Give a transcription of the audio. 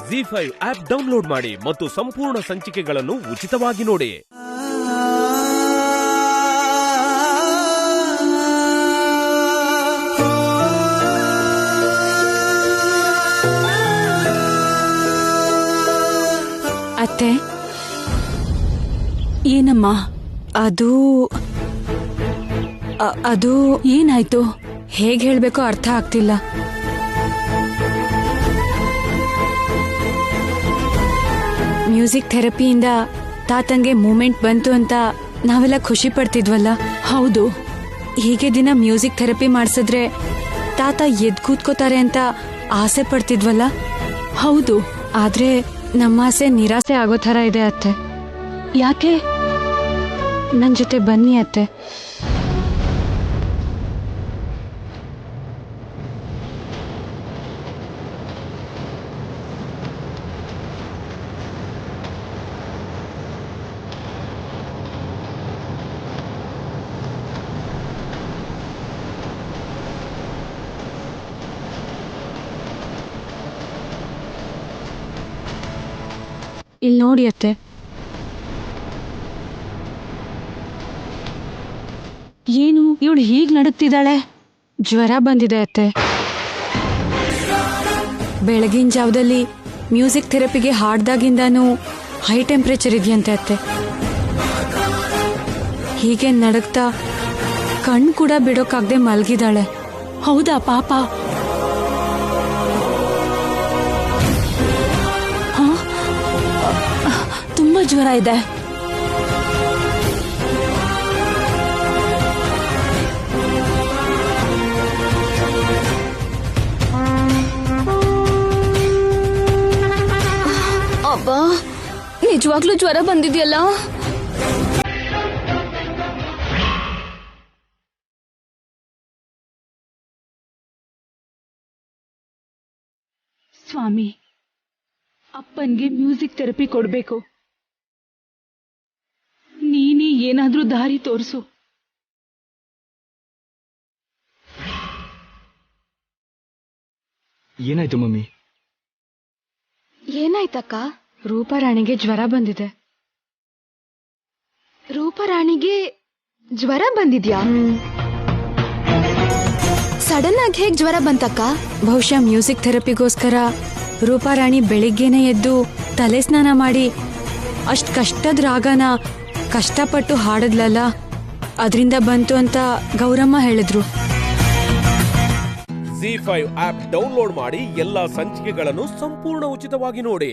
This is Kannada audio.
ಜಿ5 ಆಪ್ ಡೌನ್ಲೋಡ್ ಮಾಡಿ ಮತ್ತು ಸಂಪೂರ್ಣ ಸಂಚಿಕೆಗಳನ್ನು ಉಚಿತವಾಗಿ ನೋಡಿ. ಅತ್ತೆ, ಏನಮ್ಮ ಅದು ಏನಾಯ್ತು? ಹೇಗ್ ಹೇಳ್ಬೇಕೋ ಅರ್ಥ ಆಗ್ತಿಲ್ಲ. ಮ್ಯೂಸಿಕ್ ಥೆರಪಿಯಿಂದ ತಾತಂಗೆ ಮೂಮೆಂಟ್ ಬಂತು ಅಂತ ನಾವೆಲ್ಲ ಖುಷಿ ಪಡ್ತಿದ್ವಲ್ಲ? ಹೌದು, ಹೀಗೆ ದಿನ ಮ್ಯೂಸಿಕ್ ಥೆರಪಿ ಮಾಡಿಸಿದ್ರೆ ತಾತ ಎದ್ ಕೂತ್ಕೋತಾರೆ ಅಂತ ಆಸೆ ಪಡ್ತಿದ್ವಲ್ಲ? ಹೌದು, ಆದ್ರೆ ನಮ್ಮ ಆಸೆ ನಿರಾಸೆ ಆಗೋ ಥರ ಇದೆ ಅತ್ತೆ. ಯಾಕೆ? ನನ್ ಜೊತೆ ಬನ್ನಿ ಅತ್ತೆ. ಇಲ್ಲಿ ನೋಡಿ ಅತ್ತೆ, ಏನು ಇವಳು ಹೀಗ್ ನಡುಕ್ತಿದ್ದಾಳೆ? ಜ್ವರ ಬಂದಿದೆ ಅತ್ತೆ. ಬೆಳಗಿನ ಜಾವದಲ್ಲಿ ಮ್ಯೂಸಿಕ್ ಥೆರಪಿಗೆ ಹಾಡ್ದಾಗಿಂದಾನು ಹೈ ಟೆಂಪರೇಚರ್ ಇದೆಯಂತೆ ಅತ್ತೆ. ಹೀಗೆ ನಡುಕ್ತಾ ಕಣ್ಣು ಕೂಡ ಬಿಡೋಕಾಗ್ದೆ ಮಲಗಿದಾಳೆ. ಹೌದಾ ಪಾಪ? ತುಂಬಾ ಜ್ವರ ಇದೆ. ಅಬ್ಬಾ, ನಿಜವಾಗ್ಲೂ ಜ್ವರ ಬಂದಿದೆಯಲ್ಲ? ಸ್ವಾಮಿ, ಅಪ್ಪನ್ಗೆ ಮ್ಯೂಸಿಕ್ ಥೆರಪಿ ಕೊಡ್ಬೇಕು. ನೀನೇ ಏನಾದ್ರೂ ದಾರಿ ತೋರಿಸು. ಏನಾಯ್ತು ಮಮ್ಮಿ? ಏನಾಯ್ತಕ್ಕ? ರೂಪಾರಾಣಿಗೆ ಜ್ವರ ಬಂದಿದೆ. ರೂಪಾರಾಣಿಗೆ ಜ್ವರ ಬಂದಿದ್ಯಾ? ಸಡನ್ ಆಗಿ ಹೇಗ್ ಜ್ವರ ಬಂತಕ್ಕ? ಬಹುಶಃ ಮ್ಯೂಸಿಕ್ ಥೆರಪಿಗೋಸ್ಕರ ರೂಪಾರಾಣಿ ಬೆಳಿಗ್ಗೆನೆ ಎದ್ದು ತಲೆ ಸ್ನಾನ ಮಾಡಿ ಅಷ್ಟ್ ಕಷ್ಟದ ರಾಗನ ಕಷ್ಟಪಟ್ಟು ಹಾಡದ್ಲಲ್ಲ, ಅದರಿಂದ ಬಂತು ಅಂತ ಗೌರಮ್ಮ ಹೇಳಿದ್ರು. ಜಿ5 ಆಪ್ ಡೌನ್ಲೋಡ್ ಮಾಡಿ ಎಲ್ಲಾ ಸಂಚಿಕೆಗಳನ್ನು ಸಂಪೂರ್ಣ ಉಚಿತವಾಗಿ ನೋಡಿ.